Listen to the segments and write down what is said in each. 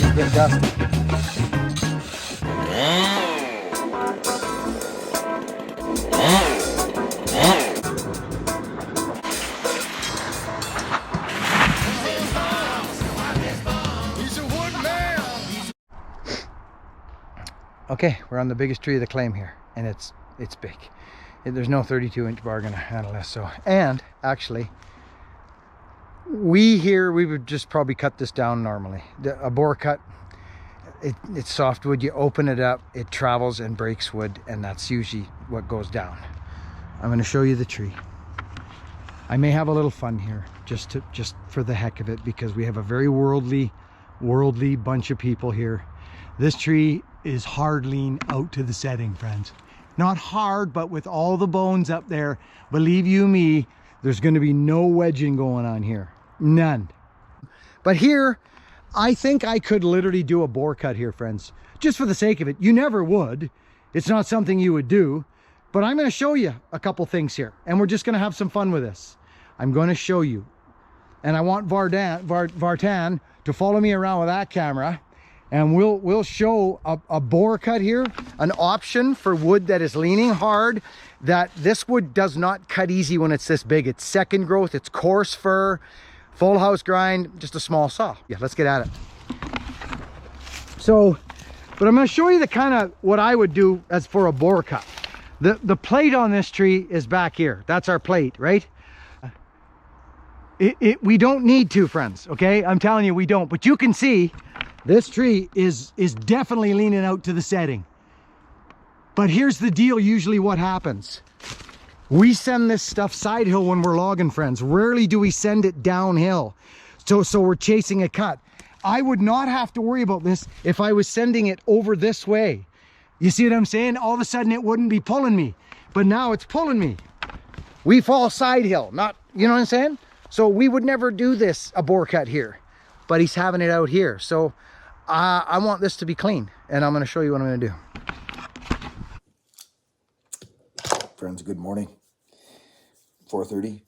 starting to get dusty. Okay, we're on the biggest tree of the claim here, and it's big. There's no 32-inch bar gonna handle this. So, and actually, we would just probably cut this down normally. A bore cut, it's softwood. You open it up, it travels and breaks wood, and that's usually what goes down. I'm going to show you the tree. I may have a little fun here, just for the heck of it, because we have a very worldly bunch of people here. This tree is hard lean out to the setting, friends. Not hard, but with all the bones up there, believe you me, there's going to be no wedging going on here. None. But here, I think I could literally do a bore cut here, friends, just for the sake of it. You never would. It's not something you would do, but I'm going to show you a couple things here, and we're just going to have some fun with this. I'm going to show you, and I want Vartan to follow me around with that camera, and we'll show a bore cut here, an option for wood that is leaning hard, that this wood does not cut easy when it's this big. It's second growth, it's coarse fir, full house grind, just a small saw. Yeah, let's get at it. So, but I'm going to show you the kind of what I would do as for a bore cut. The plate on this tree is back here. That's our plate, right? We don't need to, friends, okay? I'm telling you, we don't. But you can see this tree is definitely leaning out to the setting. But here's the deal, usually what happens. We send this stuff side hill when we're logging, friends. Rarely do we send it downhill. So we're chasing a cut. I would not have to worry about this if I was sending it over this way. You see what I'm saying? All of a sudden it wouldn't be pulling me, but now it's pulling me. We fall side hill, not, you know what I'm saying? So we would never do this, a bore cut here, but he's having it out here. So I want this to be clean, and I'm going to show you what I'm going to do. Friends, good morning. 4:30.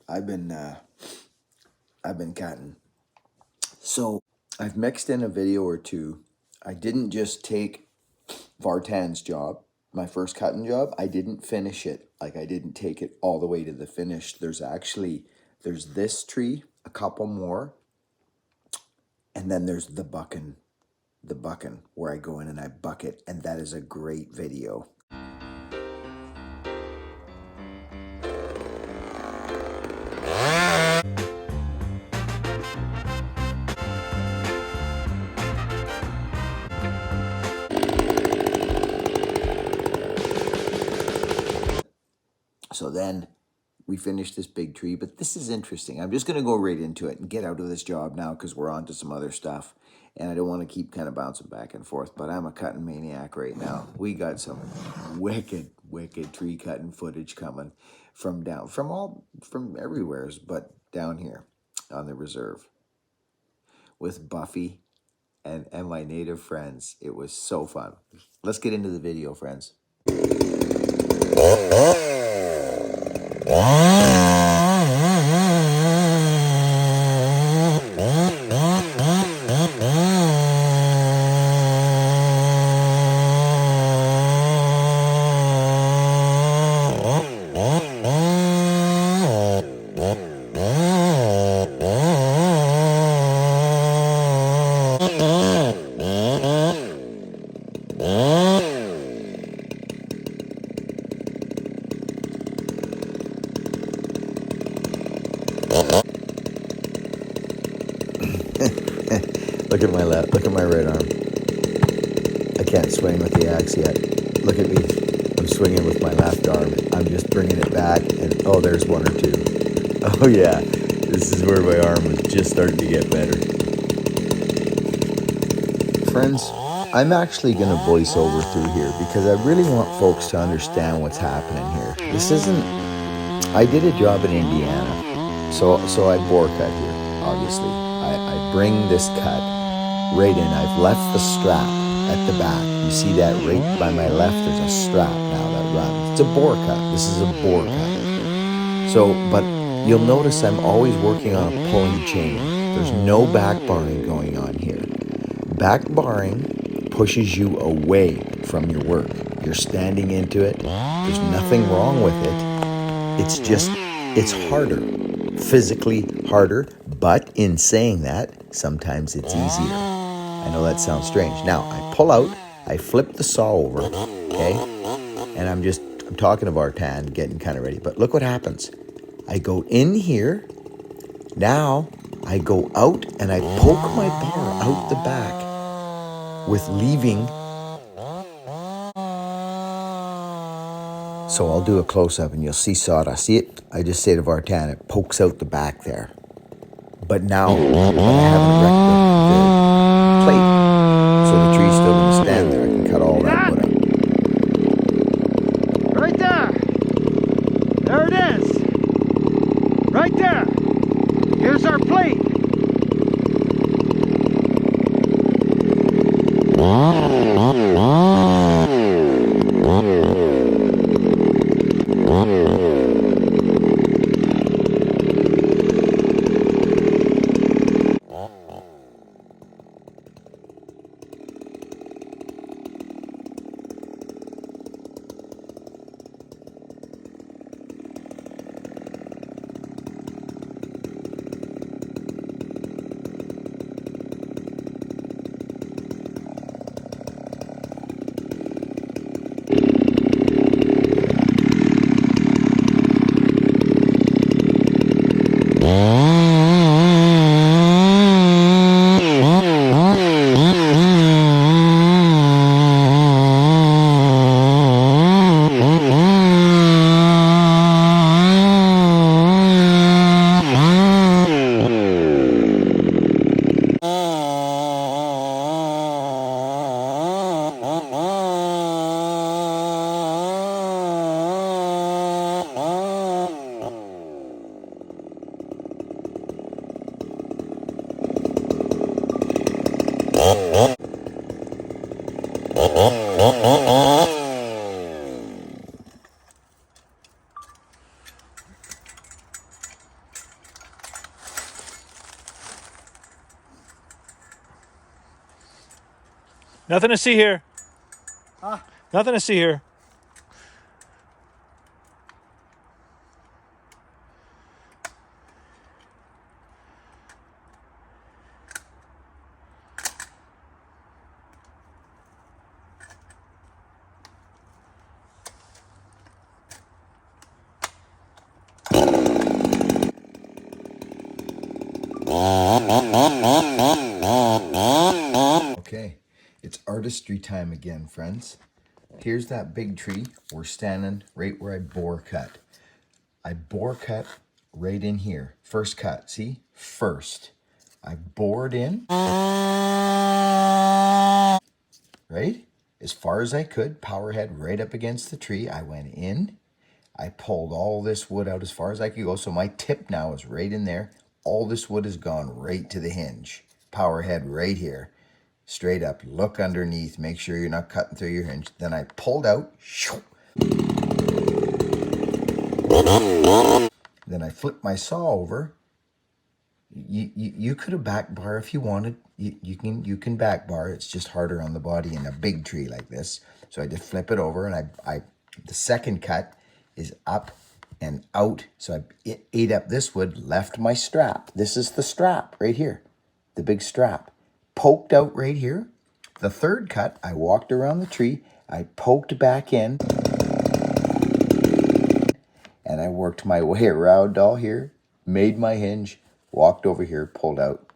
I've been cutting. So I've mixed in a video or two. I didn't just take Vartan's job, my first cutting job. I didn't finish it. Like, I didn't take it all the way to the finish. There's this tree, a couple more, and then there's the bucking where I go in and I buck it, and that is a great video. So then we finished this big tree, but this is interesting. I'm just going to go right into it and get out of this job now because we're on to some other stuff. And I don't want to keep kind of bouncing back and forth, but I'm a cutting maniac right now. We got some wicked tree cutting footage coming from everywhere, but down here on the reserve with Buffy and my native friends. It was so fun. Let's get into the video, friends. Look at my left, look at my right arm. I can't swing with the axe yet. Look at me, I'm swinging with my left arm. I'm just bringing it back and, oh, there's one or two. Oh yeah, this is where my arm was just starting to get better. Friends, I'm actually going to voice over through here because I really want folks to understand what's happening here. This isn't, I did a job in Indiana, so I bore cut here, obviously. I bring this cut right in. I've left the strap at the back. You see that right by my left, there's a strap now that runs. It's a bore cut. This is a bore cut. So, but You'll notice I'm always working on a pulling chain. There's no back barring going on here. Back barring pushes you away from your work. You're standing into it. There's nothing wrong with it. It's just, it's harder, physically harder. But in saying that, sometimes it's easier. I know that sounds strange. Now, I pull out, I flip the saw over, okay? And I'm talking to Vartan, getting kind of ready. But look what happens. I go in here. Now I go out and I poke my bar out the back with leaving. So I'll do a close-up and you'll see sawdust. See it? I just say to Vartan, it pokes out the back there. But now, when I haven't wrecked the plate, so the tree's still going to stand there, I can cut all that wood out. Right there. There it is. Right there. Here's our plate. Nothing to see here. Huh? Nothing to see here. Okay, it's artistry time again, friends. Here's that big tree. We're standing right where I bore cut. I bore cut right in here. First cut, see? First. I bored in, right? As far as I could, power head right up against the tree. I went in. I pulled all this wood out as far as I could go. So my tip now is right in there. All this wood has gone right to the hinge. Power head right here. Straight up. Look underneath. Make sure you're not cutting through your hinge. Then I pulled out. Then I flipped my saw over. You could have back bar if you wanted. You can back bar. It's just harder on the body in a big tree like this. So I just flip it over, and I the second cut is up and out. So I ate up this wood, left my strap. This is the strap right here, the big strap. Poked out right here. The third cut, I walked around the tree. I poked back in, and I worked my way around all here, made my hinge, walked over here, pulled out,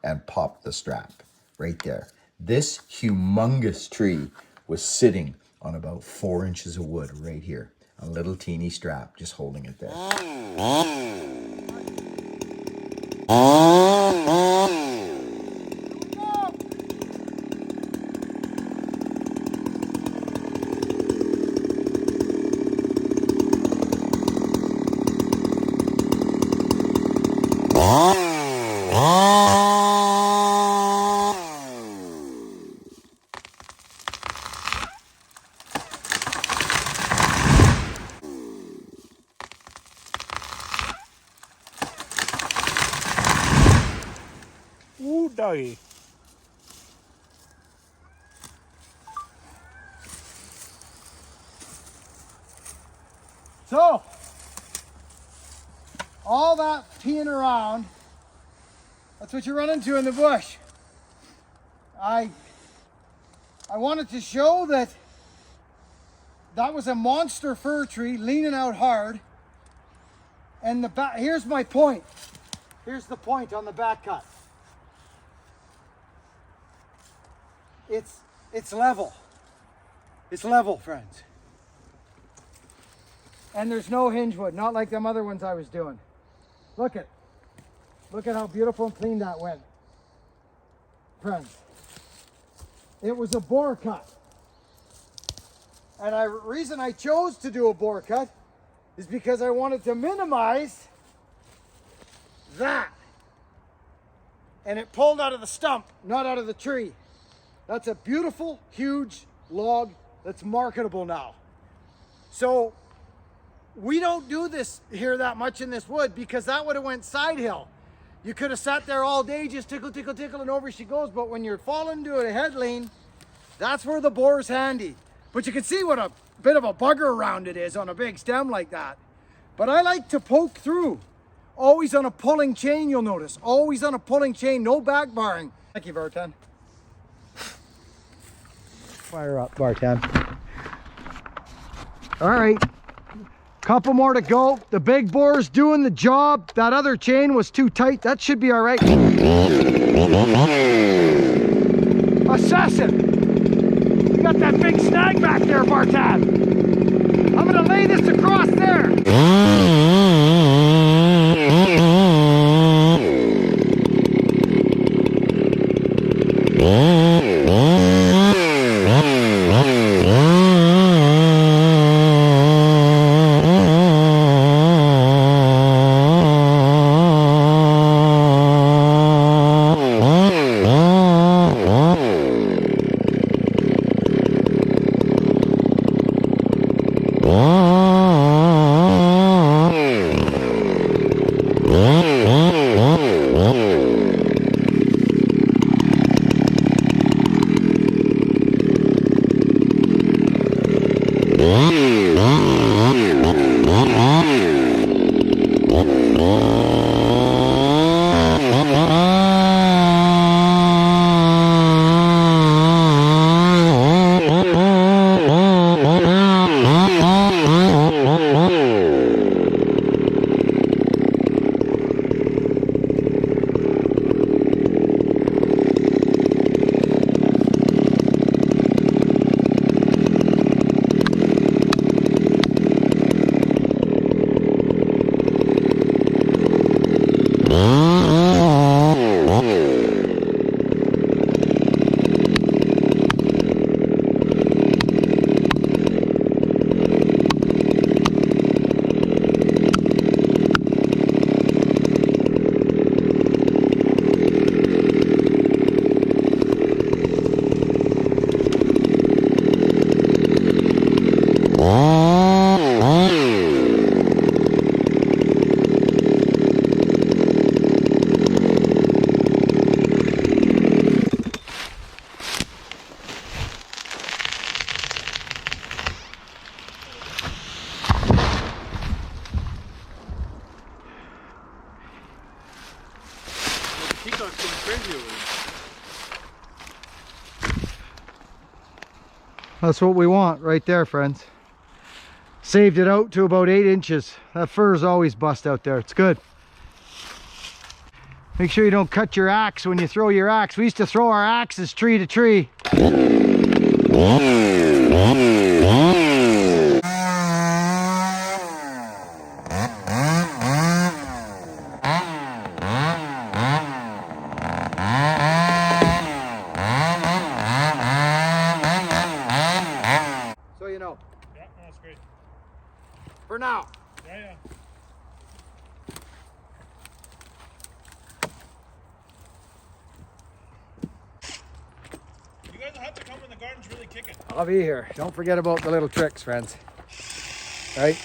and popped the strap right there. This humongous tree was sitting on about 4 inches of wood right here. A little teeny strap just holding it there. Ooh, doggy. So, all that peeing around, that's what you run into in the bush. I wanted to show that that was a monster fir tree leaning out hard. And the back, here's my point. Here's the point on the back cut. It's level. It's level, friends. And there's no hinge wood, not like them other ones I was doing. Look at how beautiful and clean that went. Friends, it was a bore cut. And the reason I chose to do a bore cut is because I wanted to minimize that. And it pulled out of the stump, not out of the tree. That's a beautiful, huge log that's marketable now. So we don't do this here that much in this wood because that would have went side hill. You could have sat there all day just tickle, tickle, tickle, and over she goes. But when you're falling into a head lean, that's where the bore's handy. But you can see what a bit of a bugger around it is on a big stem like that. But I like to poke through. Always on a pulling chain, you'll notice. Always on a pulling chain, no back barring. Thank you, Bartan. Fire up, Bartan. All right. Couple more to go. The big bore's doing the job. That other chain was too tight. That should be all right. Assess it. You got that big snag back there, Bartan. I'm gonna lay this across there. Peacock's going crazy over there. That's what we want right there, friends. Saved it out to about 8 inches. That fur's always bust out there. It's good. Make sure you don't cut your axe when you throw your axe. We used to throw our axes tree to tree. So you know. Yeah, that's great. For now. Yeah. You guys will have to come when the garden's really kicking. I'll be here. Don't forget about the little tricks, friends. Right?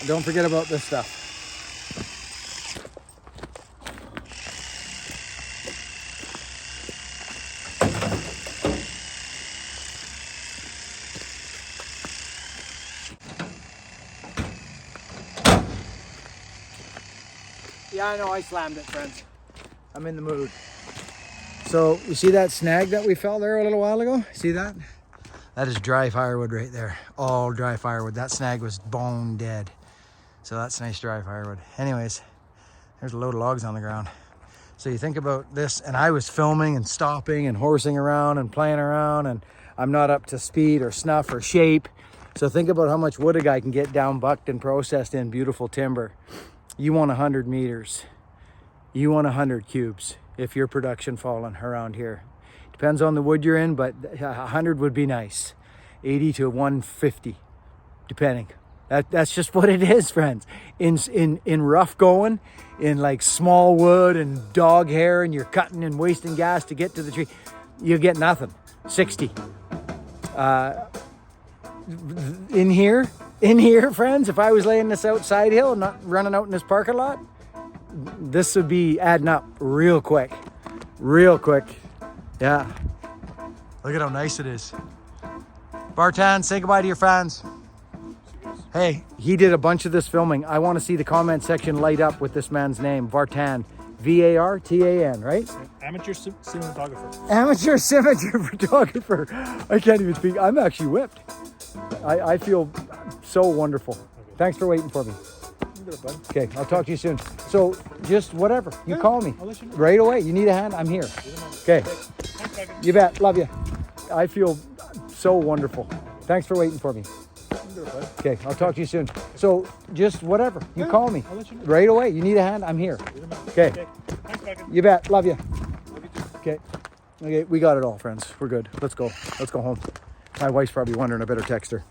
Don't forget about this stuff. Yeah, I know, I slammed it, friends. I'm in the mood. So, you see that snag that we fell there a little while ago? See that? That is dry firewood right there. All dry firewood. That snag was bone dead. So that's nice dry firewood. Anyways, there's a load of logs on the ground. So you think about this, and I was filming and stopping and horsing around and playing around, and I'm not up to speed or snuff or shape. So think about how much wood a guy can get down bucked and processed in beautiful timber. You want 100 meters. You want 100 cubes if your production falling around here. Depends on the wood you're in, but 100 would be nice. 80 to 150, depending. That's just what it is, friends. In rough going, in like small wood and dog hair, and you're cutting and wasting gas to get to the tree, you get nothing. 60. In here, friends, if I was laying this outside hill and not running out in this parking lot, this would be adding up real quick. Yeah. Look at how nice it is. Vartan, say goodbye to your fans. Hey, he did a bunch of this filming. I want to see the comment section light up with this man's name, Vartan. V-A-R-T-A-N, right? Amateur cinematographer. Amateur photographer. I can't even speak. I'm actually whipped. I feel so wonderful. Thanks for waiting for me. Okay, I'll talk to you soon. So, just whatever. You call me. I'll let you know. Right away. You need a hand? I'm here. Okay. Thanks, Megan. You bet. Love you. I feel so wonderful. Thanks for waiting for me. Okay, I'll talk to you soon. So, just whatever. You call me. I'll let you know. Right away. You need a hand? I'm here. Okay. Thanks, Megan. You bet. Love you. Okay. Okay, we got it all, friends. We're good. Let's go. Let's go home. My wife's probably wondering. I better text her.